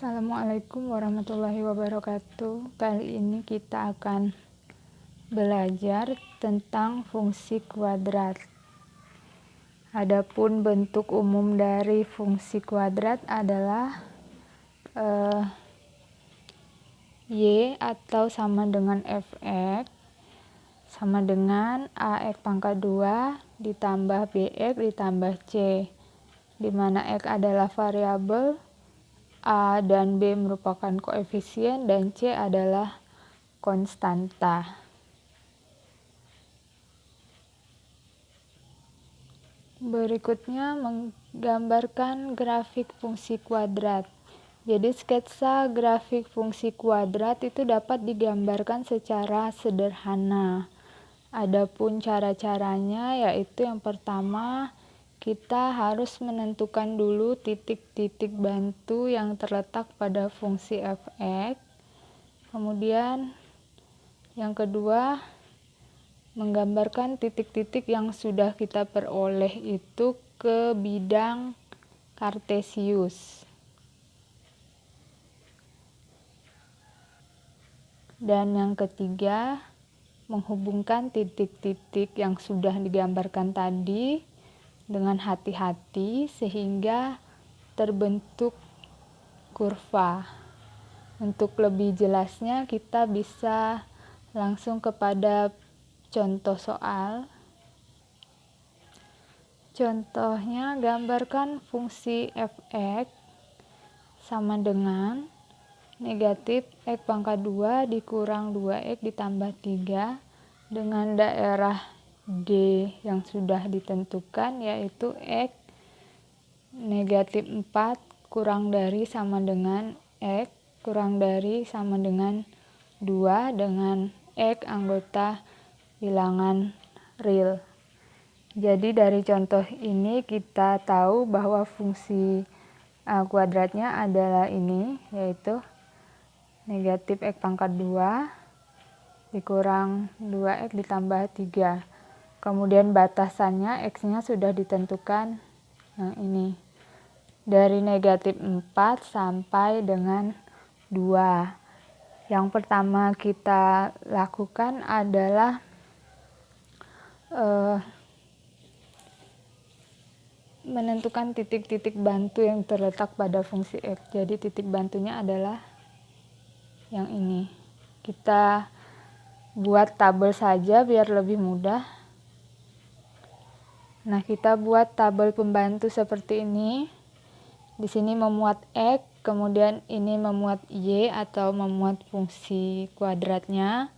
Assalamualaikum warahmatullahi wabarakatuh. Kali ini kita akan belajar tentang fungsi kuadrat. Adapun bentuk umum dari fungsi kuadrat adalah y atau sama dengan fx sama dengan ax pangkat 2 ditambah bx ditambah c, di mana x adalah variabel, A dan B merupakan koefisien, dan C adalah konstanta. Berikutnya menggambarkan grafik fungsi kuadrat. Jadi sketsa grafik fungsi kuadrat itu dapat digambarkan secara sederhana. Adapun cara-caranya yaitu yang pertama, kita harus menentukan dulu titik-titik bantu yang terletak pada fungsi fx. Kemudian yang kedua, menggambarkan titik-titik yang sudah kita peroleh itu ke bidang kartesius. Dan yang ketiga, menghubungkan titik-titik yang sudah digambarkan tadi dengan hati-hati sehingga terbentuk kurva. Untuk lebih jelasnya kita bisa langsung kepada contoh soal. Contohnya, gambarkan fungsi fx sama dengan negatif x pangkat 2 dikurang 2x ditambah 3 dengan daerah D yang sudah ditentukan, yaitu x negatif 4 kurang dari sama dengan x kurang dari sama dengan 2 dengan x anggota bilangan real. Jadi dari contoh ini kita tahu bahwa fungsi kuadratnya adalah ini, yaitu negatif x pangkat 2 dikurang 2x ditambah 3. Kemudian batasannya x-nya sudah ditentukan yang ini. Dari negatif 4 sampai dengan 2. Yang pertama kita lakukan adalah menentukan titik-titik bantu yang terletak pada fungsi x. Jadi titik bantunya adalah yang ini. Kita buat tabel saja biar lebih mudah. Nah, kita buat tabel pembantu seperti ini. Di sini memuat x, kemudian ini memuat y atau memuat fungsi kuadratnya.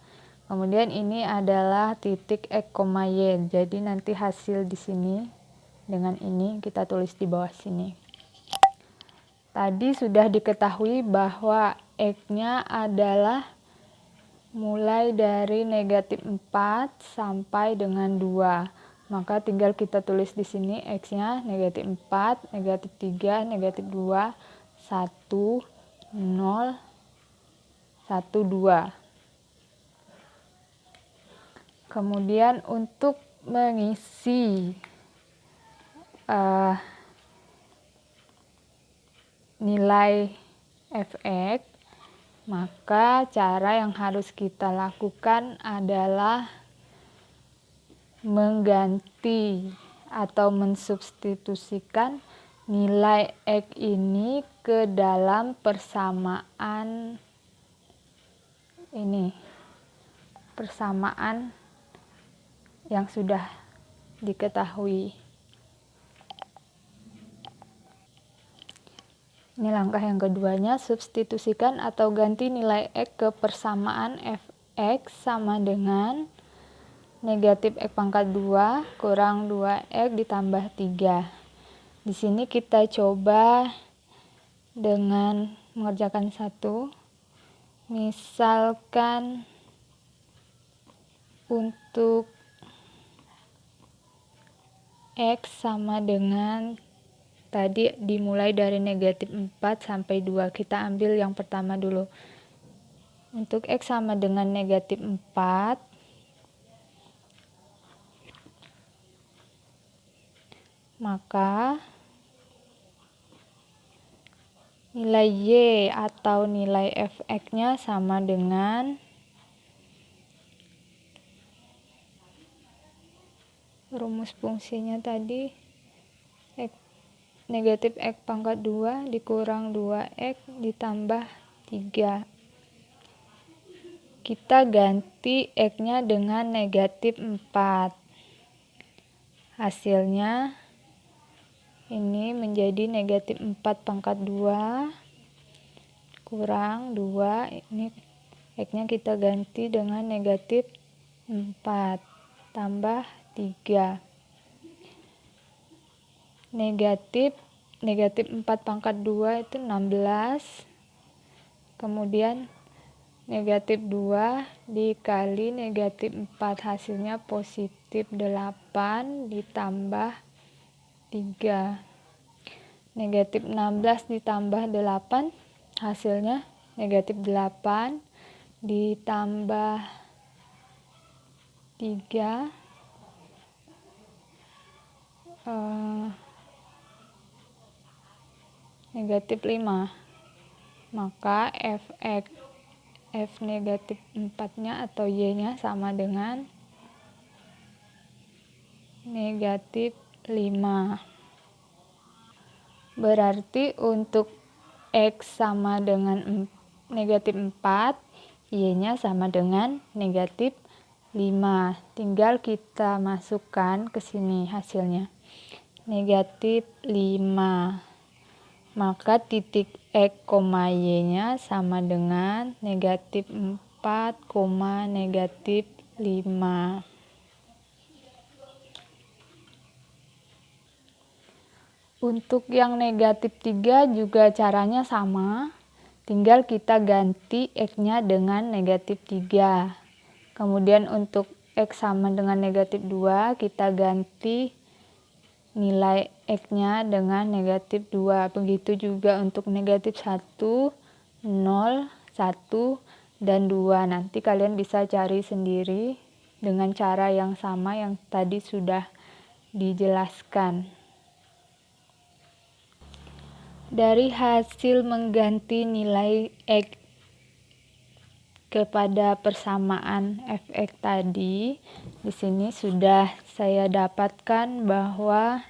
Kemudian ini adalah titik x, y. Jadi nanti hasil di sini dengan ini kita tulis di bawah sini. Tadi sudah diketahui bahwa x-nya adalah mulai dari negatif 4 sampai dengan 2. Maka tinggal kita tulis di sini x-nya negatif 4, negatif 3, negatif 2, 1, 0, 1, 2. Kemudian untuk mengisi nilai fx, maka cara yang harus kita lakukan adalah mengganti atau mensubstitusikan nilai x ini ke dalam persamaan ini. Persamaan yang sudah diketahui. Ini langkah yang keduanya, substitusikan atau ganti nilai x ke persamaan fx sama dengan negatif x pangkat 2 kurang 2x ditambah 3. Di sini kita coba dengan mengerjakan satu. Misalkan untuk x sama dengan tadi dimulai dari negatif 4 sampai 2. Kita ambil yang pertama dulu. Untuk x sama dengan negatif 4, maka nilai Y atau nilai fx-nya sama dengan rumus fungsinya tadi negatif X pangkat 2 dikurang 2X ditambah 3. Kita ganti X-nya dengan negatif 4. Hasilnya ini menjadi negatif 4 pangkat 2 kurang 2. Ini X-nya kita ganti dengan negatif 4 tambah 3. Negatif 4 pangkat 2 itu 16. Kemudian negatif 2 dikali negatif 4, hasilnya positif 8 ditambah 3. Negatif 16 ditambah 8, hasilnya negatif 8 ditambah 3, negatif 5. Maka f negatif 4-nya atau y-nya sama dengan negatif 5. Berarti untuk X sama dengan negatif 4, Y-nya sama dengan negatif 5. Tinggal kita masukkan ke sini hasilnya. Negatif 5. Maka titik X, Y-nya sama dengan negatif 4, negatif 5. Untuk yang negatif 3 juga caranya sama, tinggal kita ganti X-nya dengan negatif 3. Kemudian untuk X sama dengan negatif 2, kita ganti nilai X-nya dengan negatif 2. Begitu juga untuk negatif 1, 0, 1, dan 2. Nanti kalian bisa cari sendiri dengan cara yang sama yang tadi sudah dijelaskan. Dari hasil mengganti nilai X kepada persamaan fx tadi, di sini sudah saya dapatkan bahwa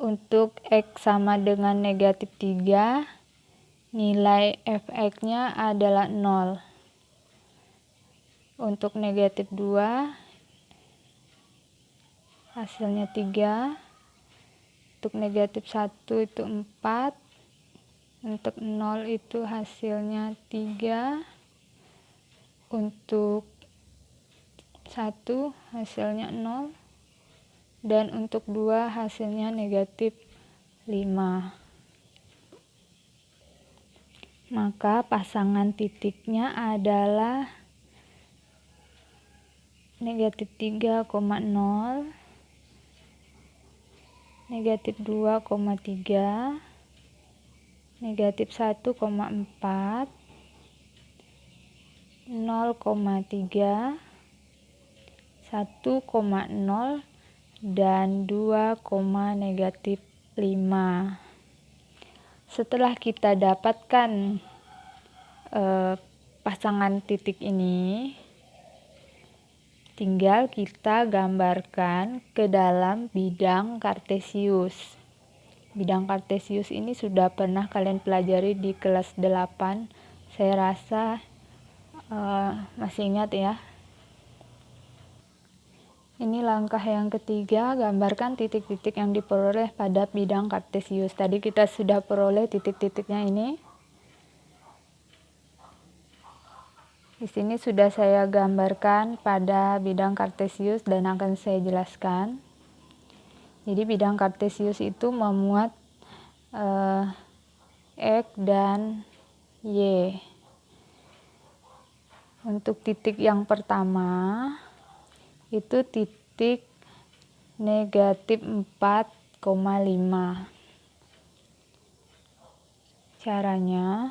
untuk X sama dengan negatif 3, nilai fx-nya adalah 0. Untuk negatif 2, hasilnya 3. Untuk negatif 1 itu 4. Untuk 0 itu hasilnya 3. Untuk 1 hasilnya 0. Dan untuk 2 hasilnya negatif 5. Maka pasangan titiknya adalah negatif 3,0, negatif 2,3, negatif 1,4, 0,3, 1,0, dan 2, negatif 5. Setelah kita dapatkan pasangan titik ini, tinggal kita gambarkan ke dalam bidang kartesius. Bidang kartesius ini sudah pernah kalian pelajari di kelas 8. Saya rasa masih ingat ya. Ini langkah yang ketiga, gambarkan titik-titik yang diperoleh pada bidang kartesius. Tadi kita sudah peroleh titik-titiknya ini. Di sini sudah saya gambarkan pada bidang kartesius dan akan saya jelaskan. Jadi bidang kartesius itu memuat X dan Y. Untuk titik yang pertama itu titik negatif 4,5. Caranya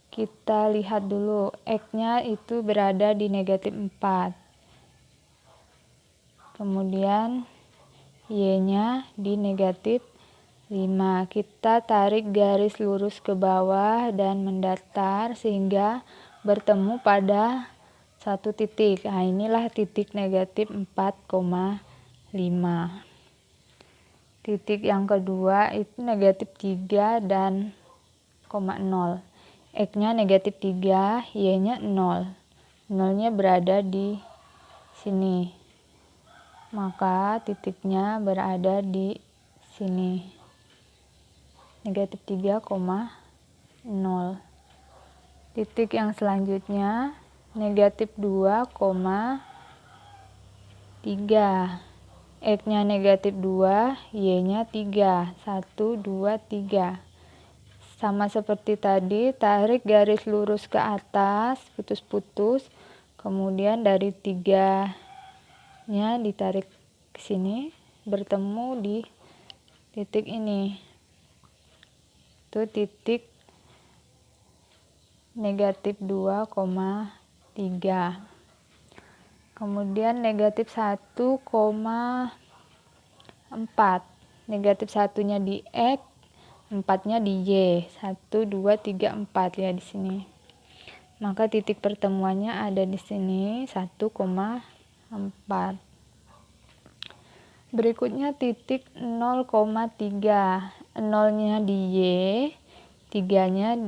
kita lihat dulu, X-nya itu berada di negatif 4. Kemudian Y-nya di negatif 5. Kita tarik garis lurus ke bawah dan mendatar sehingga bertemu pada satu titik. Nah, inilah titik negatif 4,5. Titik yang kedua itu negatif 3 dan 0. X-nya negatif 3, Y-nya 0. 0-nya berada di sini. Maka titiknya berada di sini. Negatif 3,0. Titik yang selanjutnya negatif 2,3. X-nya negatif 2, Y-nya 3. 1, 2, 3. Sama seperti tadi, tarik garis lurus ke atas, putus-putus. Kemudian dari 3-nya ditarik ke sini, bertemu di titik ini. Itu titik negatif 2,3. Kemudian negatif 1,4. Negatif 1-nya di X, 4-nya di Y. 1, 2, 3, 4 ya di sini. Maka titik pertemuannya ada di sini 1,4. Berikutnya titik 0,3. 0-nya di Y, 0-nya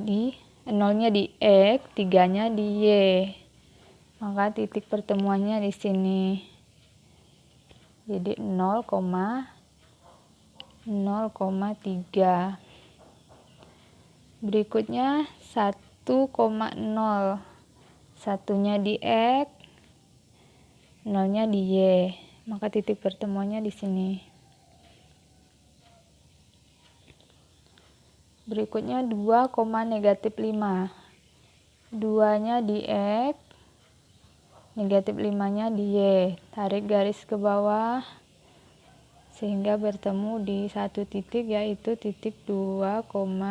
di X, 3-nya di Y. Maka titik pertemuannya di sini. Jadi 0,3. Berikutnya 1,0. 1-nya di X, 0-nya di Y. Maka titik pertemuannya di sini. Berikutnya 2,-5. 2-nya di X, negatif 5-nya di Y. Tarik garis ke bawah sehingga bertemu di satu titik, yaitu titik 2,-5.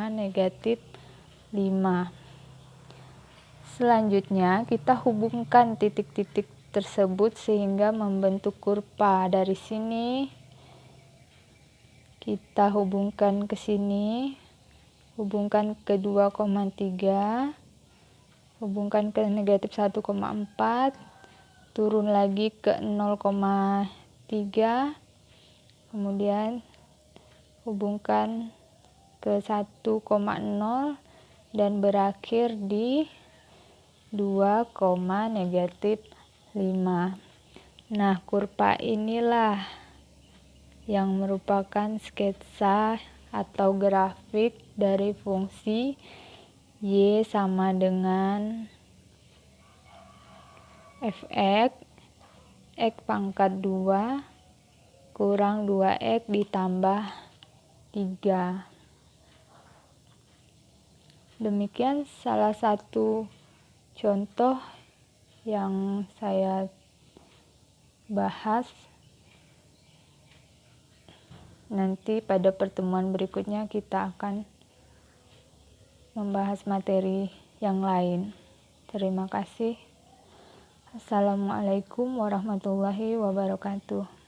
Selanjutnya kita hubungkan titik-titik tersebut sehingga membentuk kurva. Dari sini kita hubungkan ke sini, hubungkan ke 2,3, hubungkan ke negatif 1,4, turun lagi ke 0,3, kemudian hubungkan ke 1,0 dan berakhir di 2,-5. Nah, kurva inilah yang merupakan sketsa atau grafik dari fungsi Y sama dengan fx x pangkat 2 kurang 2x ditambah 3. Demikian salah satu contoh yang saya bahas. Nanti pada pertemuan berikutnya kita akan membahas materi yang lain. Terima kasih. Assalamualaikum warahmatullahi wabarakatuh.